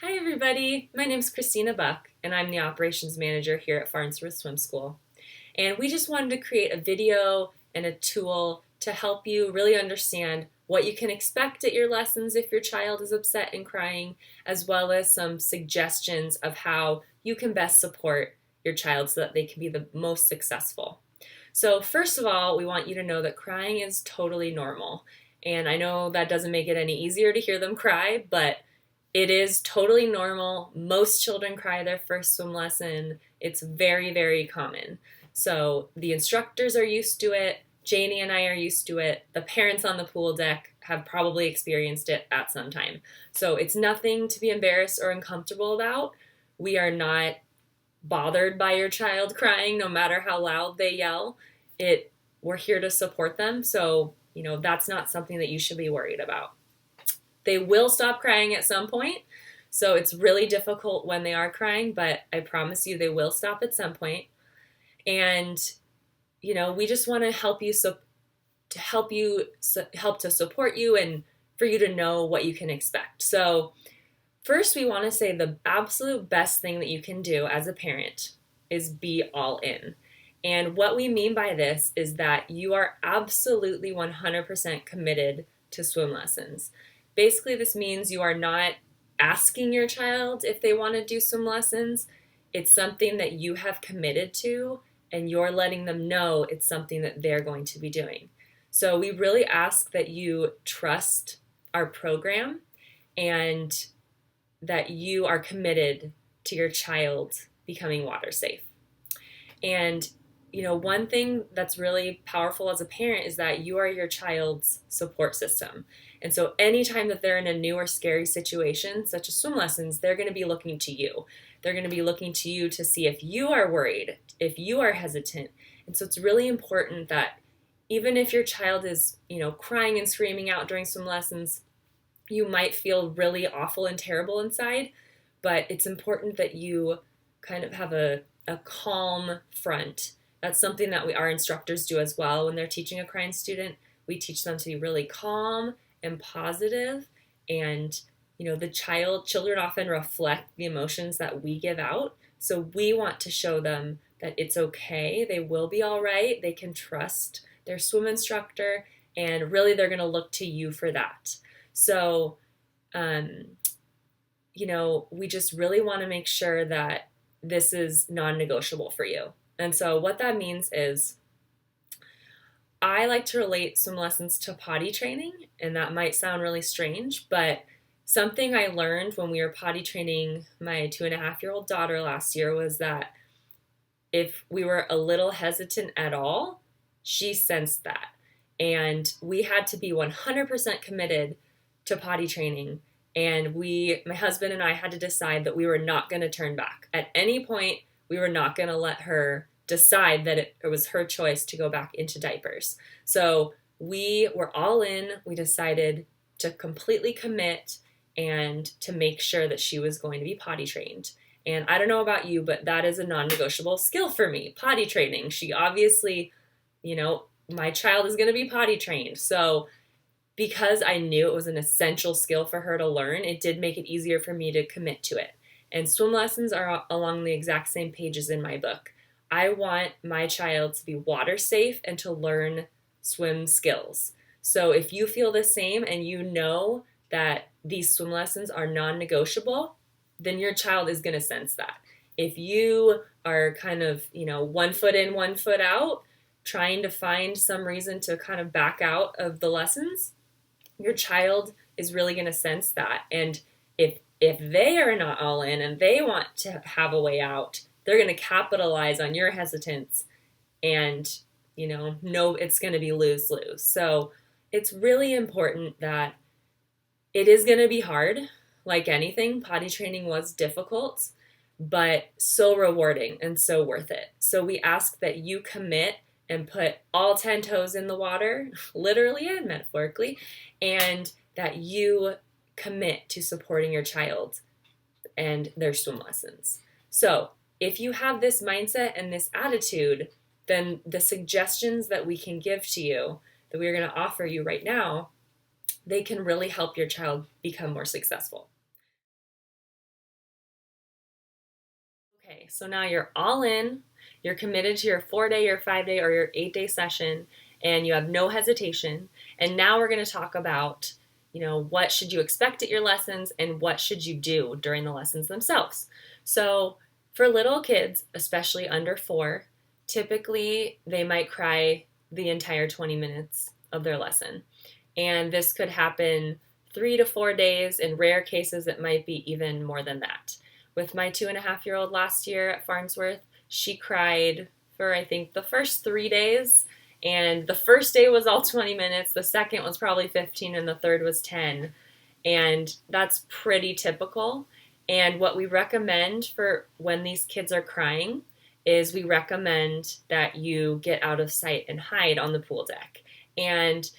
Hi everybody, my name is Christina Buck and I'm the operations manager here at Farnsworth Swim School. And we just wanted to create a video and a tool to help you really understand what you can expect at your lessons if your child is upset and crying, as well as some suggestions of how you can best support your child so that they can be the most successful. So first of all, we want you to know that crying is totally normal. And I know that doesn't make it any easier to hear them cry, but it is totally normal. Most children cry their first swim lesson. It's very, very common. So the instructors are used to it. Janie and I are used to it. The parents on the pool deck have probably experienced it at some time. So it's nothing to be embarrassed or uncomfortable about. We are not bothered by your child crying, no matter how loud they yell. We're here to support them. So, that's not something that you should be worried about. They will stop crying at some point. So it's really difficult when they are crying, but I promise you they will stop at some point. And we just want to help you help to support you and for you to know what you can expect. So first we want to say the absolute best thing that you can do as a parent is be all in. And what we mean by this is that you are absolutely 100% committed to swim lessons. Basically, this means you are not asking your child if they want to do swim lessons. It's something that you have committed to, and you're letting them know it's something that they're going to be doing. So we really ask that you trust our program and that you are committed to your child becoming water safe. And one thing that's really powerful as a parent is that you are your child's support system. And so anytime that they're in a new or scary situation, such as swim lessons, they're going to be looking to you. They're going to be looking to you to see if you are worried, if you are hesitant. And so it's really important that even if your child is, crying and screaming out during swim lessons, you might feel really awful and terrible inside, but it's important that you kind of have a calm front. That's something that our instructors do as well when they're teaching a crying student. We teach them to be really calm and positive, and children often reflect the emotions that we give out. So we want to show them that it's okay, they will be all right, they can trust their swim instructor, and really they're going to look to you for that. So, we just really want to make sure that this is non-negotiable for you. And so what that means is I like to relate swim lessons to potty training, and that might sound really strange, but something I learned when we were potty training my 2.5-year-old daughter last year was that if we were a little hesitant at all, she sensed that. And we had to be 100% committed to potty training. And my husband and I had to decide that we were not going to turn back. At any point, we were not going to let her decide that it was her choice to go back into diapers. So we were all in. We decided to completely commit and to make sure that she was going to be potty trained. And I don't know about you, but that is a non-negotiable skill for me, potty training. She obviously, my child is going to be potty trained. So because I knew it was an essential skill for her to learn, it did make it easier for me to commit to it. And swim lessons are along the exact same pages in my book. I want my child to be water safe and to learn swim skills. So if you feel the same and you know that these swim lessons are non-negotiable, then your child is going to sense that. If you are kind of, 1 foot in, 1 foot out, trying to find some reason to kind of back out of the lessons, your child is really going to sense that. And if they are not all in and they want to have a way out, they're going to capitalize on your hesitance and, know it's going to be lose-lose. So it's really important that it is going to be hard. Like anything, potty training was difficult, but so rewarding and so worth it. So we ask that you commit and put all 10 toes in the water, literally and metaphorically, and that you commit to supporting your child and their swim lessons. So if you have this mindset and this attitude, then the suggestions that we can give to you, that we're going to offer you right now, they can really help your child become more successful. Okay, so now you're all in, you're committed to your 4-day, your 5-day, or your 8-day session, and you have no hesitation. And now we're going to talk about, what should you expect at your lessons and what should you do during the lessons themselves. So for little kids, especially under 4, typically they might cry the entire 20 minutes of their lesson. And this could happen 3 to 4 days. In rare cases, it might be even more than that. With my 2.5-year-old last year at Farnsworth, she cried for, I think, the first 3 days. And the first day was all 20 minutes, the second was probably 15, and the third was 10. And that's pretty typical. And what we recommend for when these kids are crying is we recommend that you get out of sight and hide on the pool deck. And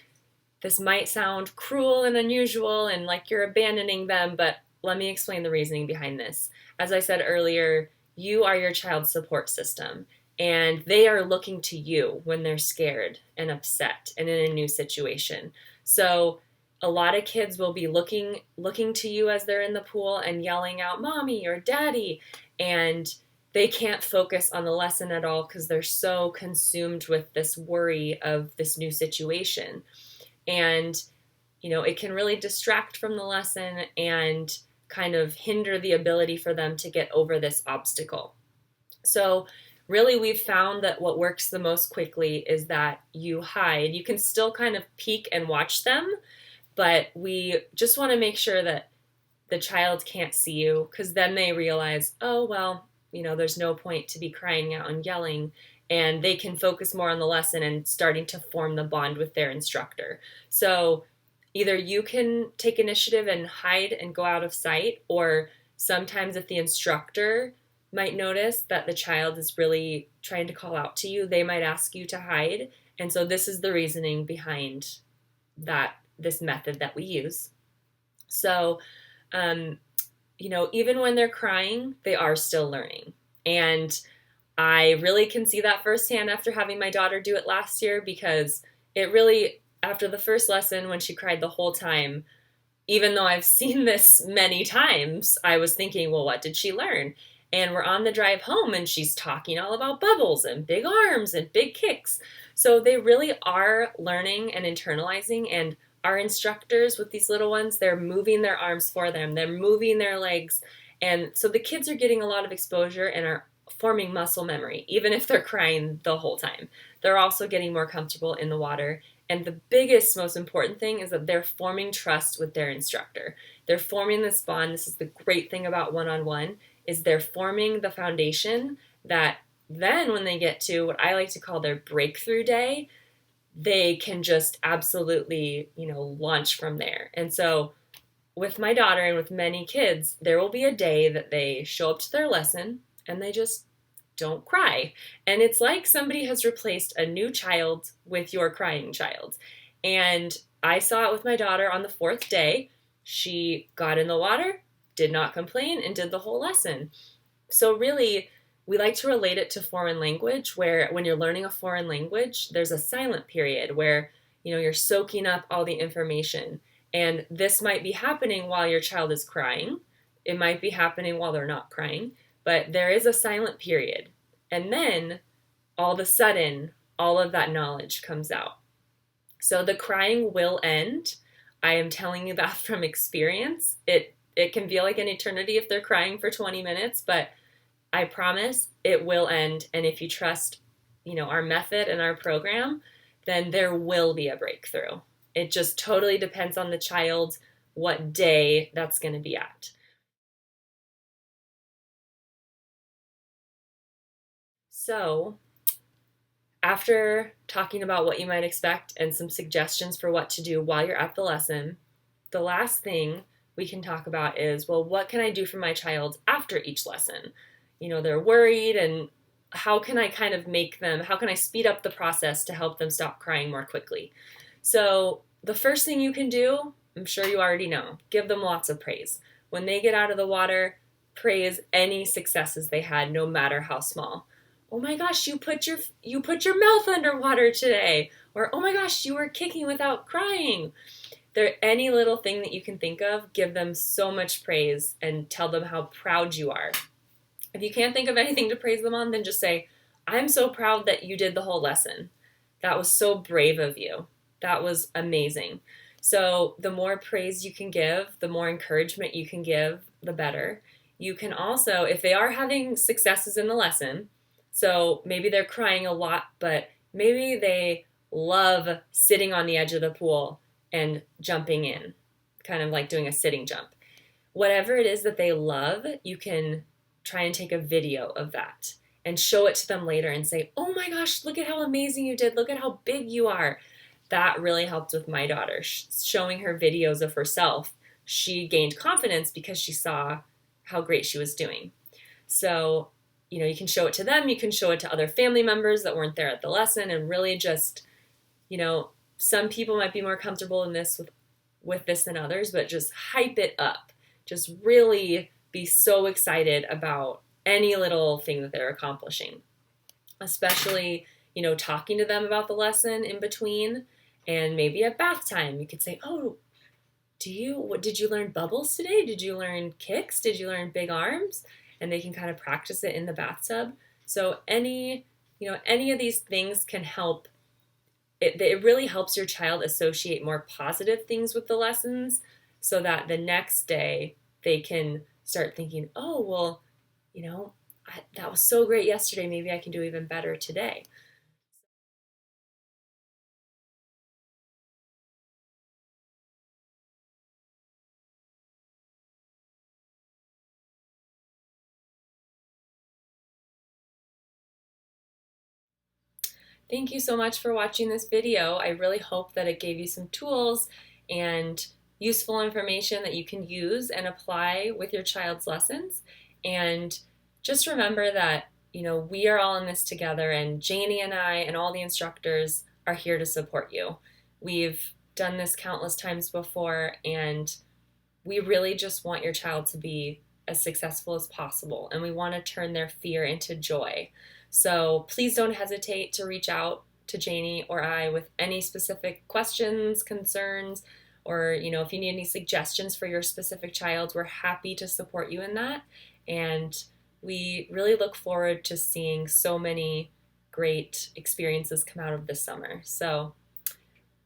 this might sound cruel and unusual and like you're abandoning them, but let me explain the reasoning behind this. As I said earlier, you are your child's support system, and they are looking to you when they're scared and upset and in a new situation. So a lot of kids will be looking to you as they're in the pool and yelling out, "Mommy" or "Daddy," and they can't focus on the lesson at all because they're so consumed with this worry of this new situation. And, it can really distract from the lesson and kind of hinder the ability for them to get over this obstacle. So really, we've found that what works the most quickly is that you hide. You can still kind of peek and watch them, but we just want to make sure that the child can't see you, because then they realize, oh, well, there's no point to be crying out and yelling, and they can focus more on the lesson and starting to form the bond with their instructor. So either you can take initiative and hide and go out of sight, or sometimes if the instructor might notice that the child is really trying to call out to you, they might ask you to hide. And so this is the reasoning behind this method that we use. So, even when they're crying, they are still learning. And I really can see that firsthand after having my daughter do it last year, because it really, after the first lesson when she cried the whole time, even though I've seen this many times, I was thinking, well, what did she learn? And we're on the drive home and she's talking all about bubbles and big arms and big kicks. So they really are learning and internalizing, and our instructors with these little ones, they're moving their arms for them, they're moving their legs. And so the kids are getting a lot of exposure and are forming muscle memory, even if they're crying the whole time. They're also getting more comfortable in the water. And the biggest, most important thing is that they're forming trust with their instructor. They're forming this bond. This is the great thing about one-on-one, is they're forming the foundation that then when they get to what I like to call their breakthrough day, they can just absolutely, launch from there. And so with my daughter and with many kids, there will be a day that they show up to their lesson and they just don't cry. And it's like somebody has replaced a new child with your crying child. And I saw it with my daughter on the 4th day. She got in the water, did not complain, and did the whole lesson. So really, we like to relate it to foreign language, where when you're learning a foreign language, there's a silent period where, you're soaking up all the information. And this might be happening while your child is crying. It might be happening while they're not crying. But there is a silent period. And then, all of a sudden, all of that knowledge comes out. So the crying will end. I am telling you that from experience. It can feel like an eternity if they're crying for 20 minutes, but I promise it will end. And if you trust, our method and our program, then there will be a breakthrough. It just totally depends on the child, what day that's going to be at. So, after talking about what you might expect and some suggestions for what to do while you're at the lesson, the last thing we can talk about is, well, what can I do for my child after each lesson? They're worried, and how can I how can I speed up the process to help them stop crying more quickly? So the first thing you can do, I'm sure you already know, give them lots of praise. When they get out of the water, praise any successes they had, no matter how small. Oh my gosh, you put your mouth underwater today. Or, oh my gosh, you were kicking without crying. Any little thing that you can think of, give them so much praise and tell them how proud you are. If you can't think of anything to praise them on, then just say, I'm so proud that you did the whole lesson. That was so brave of you. That was amazing. So, the more praise you can give, the more encouragement you can give, the better. You can also, if they are having successes in the lesson, so maybe they're crying a lot, but maybe they love sitting on the edge of the pool and jumping in, kind of like doing a sitting jump. Whatever it is that they love, you can try and take a video of that and show it to them later and say, oh my gosh, look at how amazing you did. Look at how big you are. That really helped with my daughter. Showing her videos of herself, she gained confidence because she saw how great she was doing. So, you can show it to them. You can show it to other family members that weren't there at the lesson, and really just, some people might be more comfortable in this with this than others, but just hype it up. Just really be so excited about any little thing that they're accomplishing, especially, talking to them about the lesson in between. And maybe at bath time, you could say, oh, did you learn bubbles today? Did you learn kicks? Did you learn big arms? And they can kind of practice it in the bathtub. So any of these things can help. It really helps your child associate more positive things with the lessons, so that the next day they can start thinking, oh, well, that was so great yesterday. Maybe I can do even better today. Thank you so much for watching this video. I really hope that it gave you some tools and useful information that you can use and apply with your child's lessons. And just remember that, we are all in this together, and Janie and I and all the instructors are here to support you. We've done this countless times before, and we really just want your child to be as successful as possible, and we want to turn their fear into joy. So please don't hesitate to reach out to Janie or I with any specific questions, concerns, or if you need any suggestions for your specific child, we're happy to support you in that. And we really look forward to seeing so many great experiences come out of this summer. So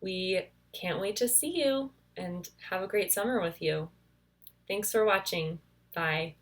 we can't wait to see you and have a great summer with you. Thanks for watching. Bye.